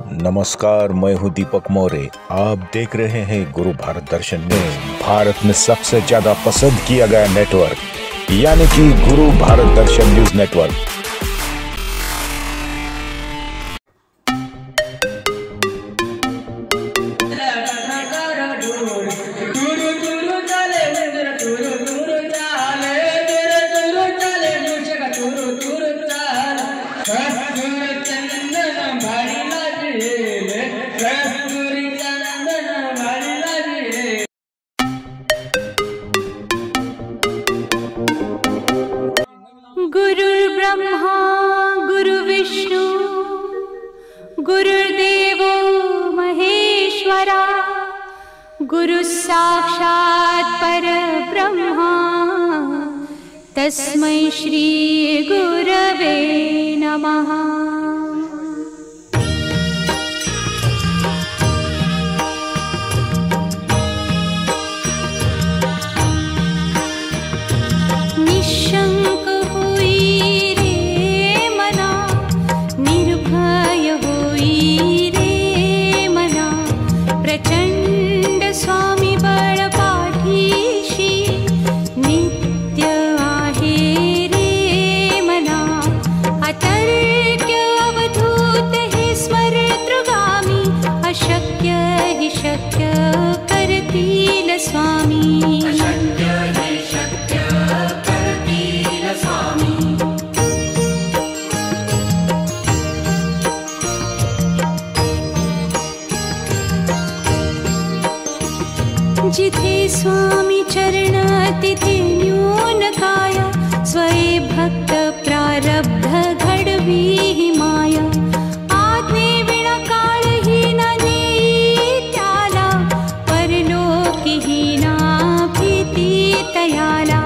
नमस्कार, मैं हूं दीपक मौर्य। आप देख रहे हैं गुरु भारत दर्शन में भारत में सबसे ज्यादा पसंद किया गया नेटवर्क यानी कि गुरु भारत दर्शन न्यूज नेटवर्क। गुरुर्ब्रह्मा गुरुर्विष्णु गुरुर्देवो महेश्वरा गुरुः साक्षात् परब्रह्मा तस्मै श्री गुरवे नमः। जिथे स्वामी चरण तिथे न्यून काया स्वये भक्त प्रारब्ध घडवी ही माया। आज्ञे विना काळहीन नेई त्याला परलोकीहीना भीती तयाला।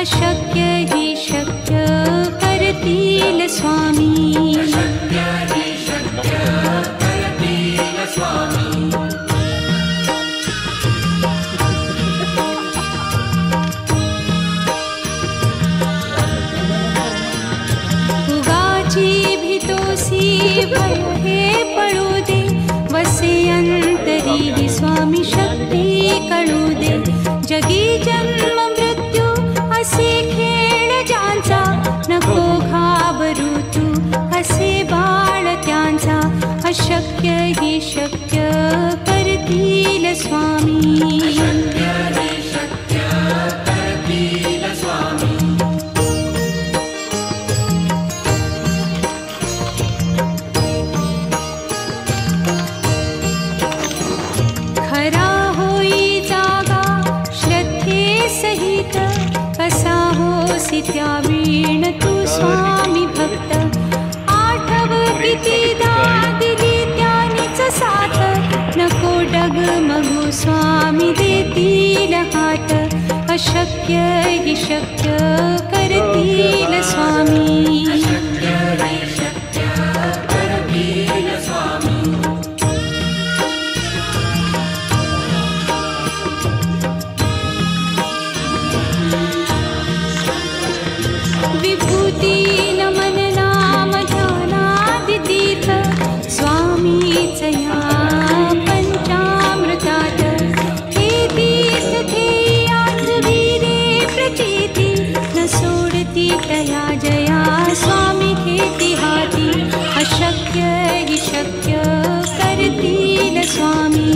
अशक्य ही शक्य करतील स्वामी। भय हे पळू दे वसे अंतरी ही स्वामी शक्ती कळू दे। जगी जन्म मृत्यू असे खेळ ज्यांचा नको घाबरू तू असे बाळ त्यांचा। अशक्य ही शक्य करतील स्वामी। त्यावीण तू स्वामी भक्त आठव कितीदा दिली त्यानीच साथ। नको डगमगू स्वामी देतील हात। अशक्य ही शक्य करतील स्वामी। विभूती नमन नाम ध्यानादितीर्थ स्वामीच या पंचामृतात। हे तीर्थ ध्येय आठवीरे प्रचिती न सोडती तया जया स्वामी घेती हाती। अशक्य ही शक्य करतील स्वामी।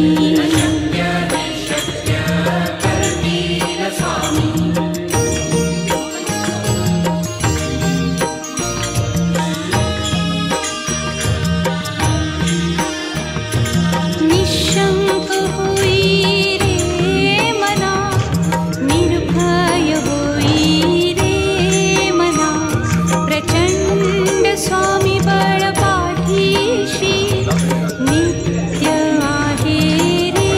नित्य आहे रे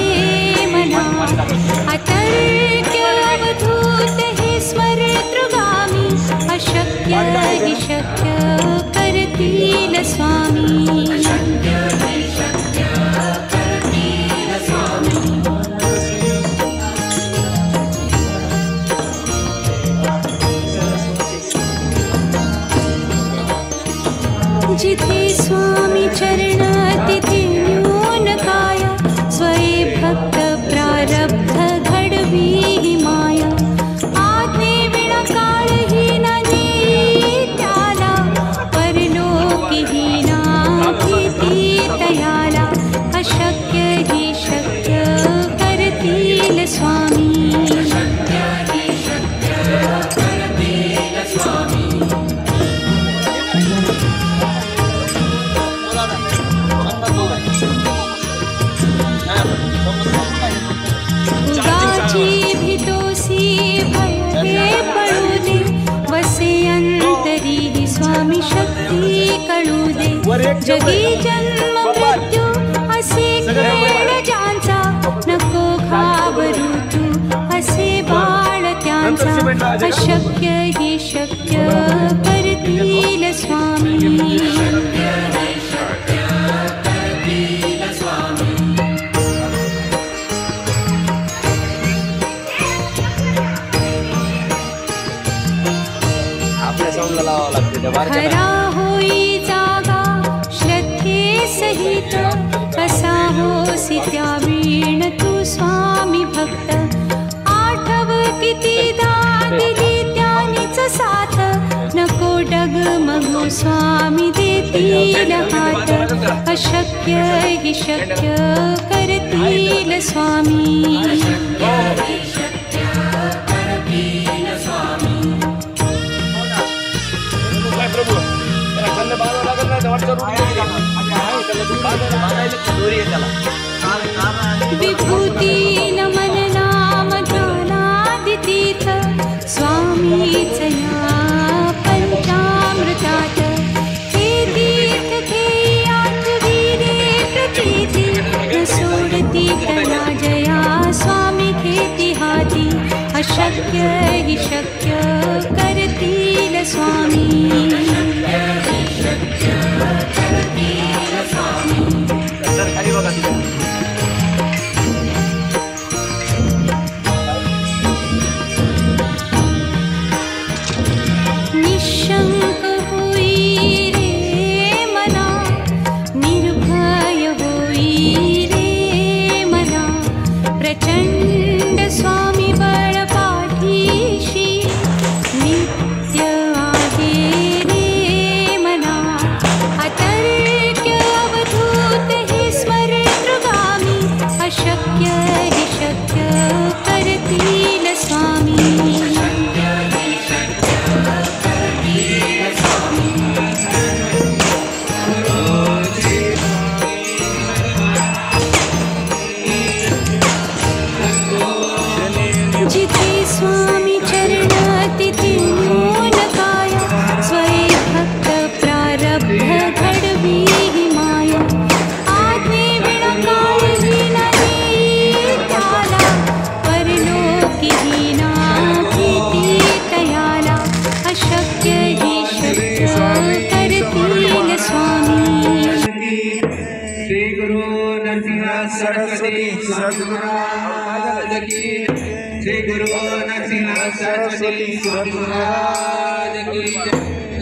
दयाला अशक्य ही शक्य करतील स्वामी उगाची भितोसी भय पडू दे वसे अंतरी ही स्वामी शक्ती कळू दे जगी जन्म मृत्यू असे खेळ ज्यांचा नको घाबरू तू असे बाळ त्यांचा अशक्य ही शक्य करतील स्वामी खरा होई जागा श्रद्धे सहित कसा होसी त्या वीण तू स्वामी भक्त आठव कितीदा दिली त्यानीच साथ नको डगमगू स्वामी देतील हात अशक्य ही शक्य करतील स्वामी विभूती नमन नाम ध्यानादितीत स्वामीच या पंचामृतात हे तीर्थ घेई आठवीरे प्रचिती न सोडती तया जया स्वामी घेती हाती अशक्य ही शक्य करतील स्वामी निशंक होई रे मना निर्भय होई रे मना प्रचंड स्वामी बळ पाठीशी नित्य आहे रे मना अतर्क्य अवधूत हे स्मरणगामी अशक्य ही शक्य करतील स्वामी जिथे स्वामी चरण तिथे नून काय स्वये भक्त प्रारब्ध घडवी ही माया आज्ञे विना काळजी नाही त्याला परलोकी ही ना भीती तयाला अशक्य ही शक्य करतील स्वामी श्री गुरु नरसिंह सरस्वती सद्गुरुनाथ की श्री गुरु नरसिंह सरस्वती सद्गुरुनाथ की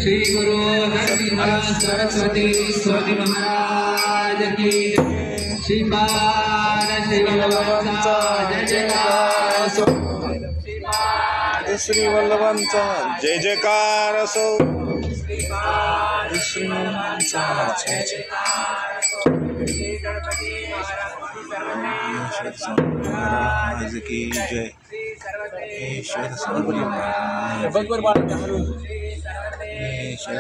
श्री गुरु नरसिंह सरस्वती स्वामी महाराज की श्री पाद श्री वल्लभांचा जय जयकार श्री वल्लभांचा जय जयकार असो श्री वल्लभांचा जय जयकार महाराज की जय ईश्वर स्वामी महाराज ईश्वर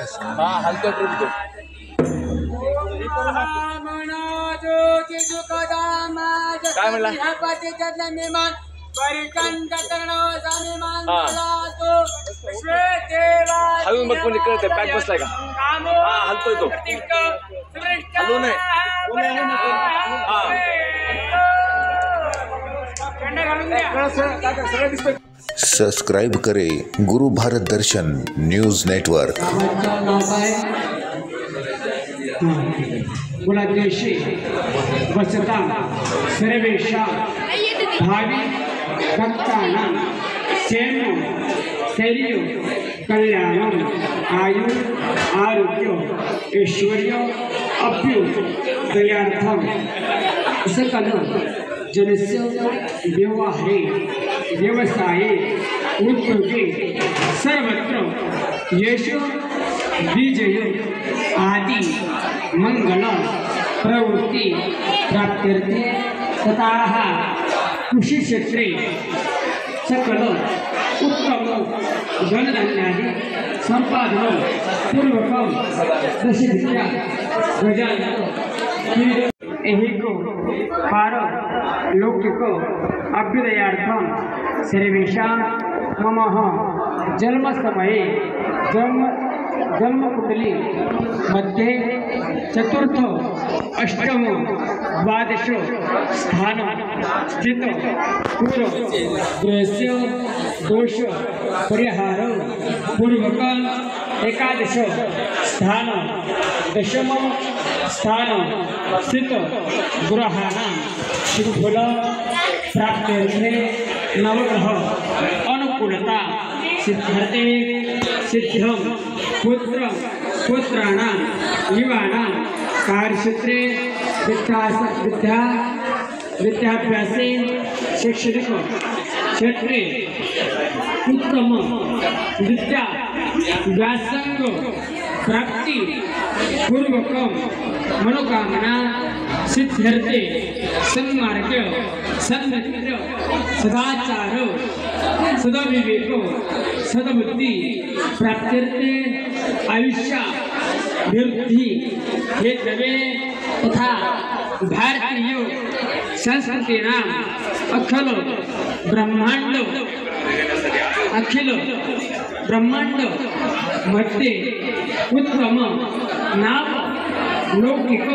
काय म्हणला हलून बघ कोणी कळतंय पॅक बसलाय का हा हलतोय तो हलू नये सब्सक्राइब करें गुरु भारत दर्शन न्यूज नेटवर्क। कुलादेशी वसता सर्वेषां भावी भक्तानां सेनो स्थैर्य कल्याणं आयु आरोग्य ऐश्वर्य अभ्युदयार्थं सकल जनस्य व्यवहारे व्यवसाये उद्योगे सर्वत्र यश विजय आदि मंगल प्रवृत्ति प्राप्त्यर्थे तथा कृषिक्षेत्रे सकल उत्तम धनधान्यादि संपादन पूर्वकम दशविद्या एहिको पार लौकिको अभ्युदयार्थम सर्वेषां मम जन्म समये जन्मकुंडली मध्ये चतुर्थ अष्टम द्वादश स्थान स्थित पूर्व ग्रहस्य दोष परिहार पूर्वक एकादश स्थान दशम स्थान स्थित ग्रहाणां शुभफल प्राप्त्यर्थे नवग्रह अनुकूलता सिद्ध्यर्थे सिद्ध्यं पुत्राणां युवानां कार्यक्षेत्रे विद्याभ्यासे शैक्षणिक क्षेत्रे उत्तम विद्या व्यासंग प्राप्ति पूर्वकम मनोकामना सिद्ध्यर्थे सन्मार्ग सन्मित्र सदाचार सदविवेक सदबुद्धि प्राप्त्यर्थे आयुष्या वृद्धि हेतवे तथा भारतीय संस्कृतीनां अखिल ब्रह्मांड मध्ये उत्तम नाम लौकिक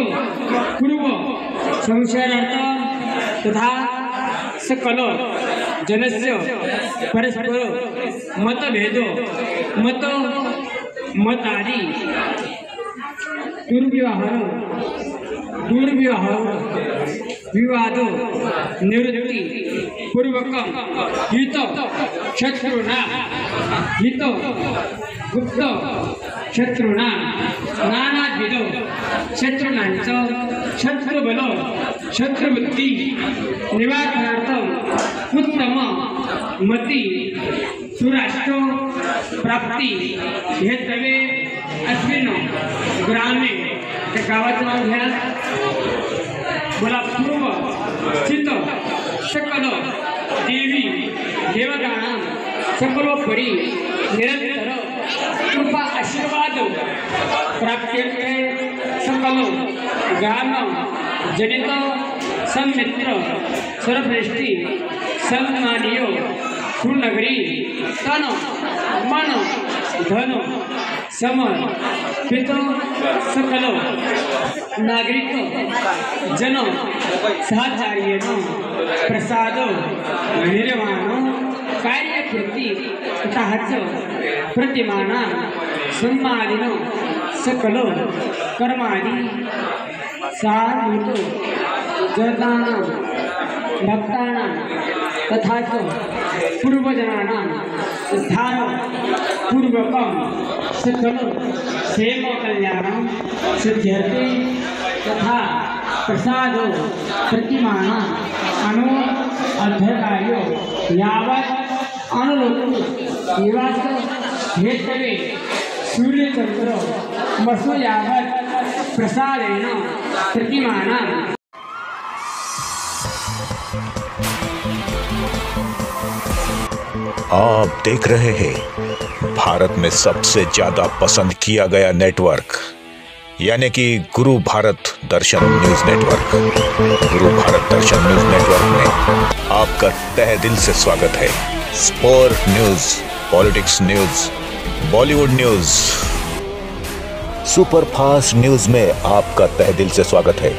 पूर्व संसारार्थ तथा सकल जनस्य परस्पर मतभेद मतादि दुर्व्यवहार विवाद निवृत्ति पूर्वकम हित शत्रुना हित गुप्त शत्रुना नानाविध शत्रुनांच शत्रुबल शत्रुवृत्ति निवारणार्थम उत्तम मती सुराष्ट्र प्राप्ति हेतवे अस्मिन् ग्रामे त्या गावाचं नाव घ्या बोला पूर्व स्थित सकल देवी देवतानां सकलोपरि निरंतर कृपा आशीर्वाद प्राप्त्यर्थे सकल ग्राम जनित सन्मित्र सर्वश्रेष्ठी सन्मानीय सुनगरी तन मन धन समर्पित सकल नागरिक जन सहचार्येण प्रसाद निर्माण कार्यपूर्ति तथा प्रतिमाना सम्मानिन सकल कर्मादि साधुतो जनानां भक्तानां तथा च पूर्वजनानां उद्धार पूर्वकं सकल क्षेम कल्याणं सिद्ध्यर्थे तथा प्रसाद प्रतिमाना अध्याय यावत् अनुलोक निवास हेतवे सूर्यचंद्र मसो यावत् प्रसादेन प्रतिमाना। आप देख रहे हैं भारत में सबसे ज्यादा पसंद किया गया नेटवर्क यानी कि गुरु भारत दर्शन न्यूज नेटवर्क। गुरु भारत दर्शन न्यूज नेटवर्क में आपका तहे दिल से स्वागत है। Sport news, politics news, Bollywood news, super fast news में आपका तहे दिल से स्वागत है।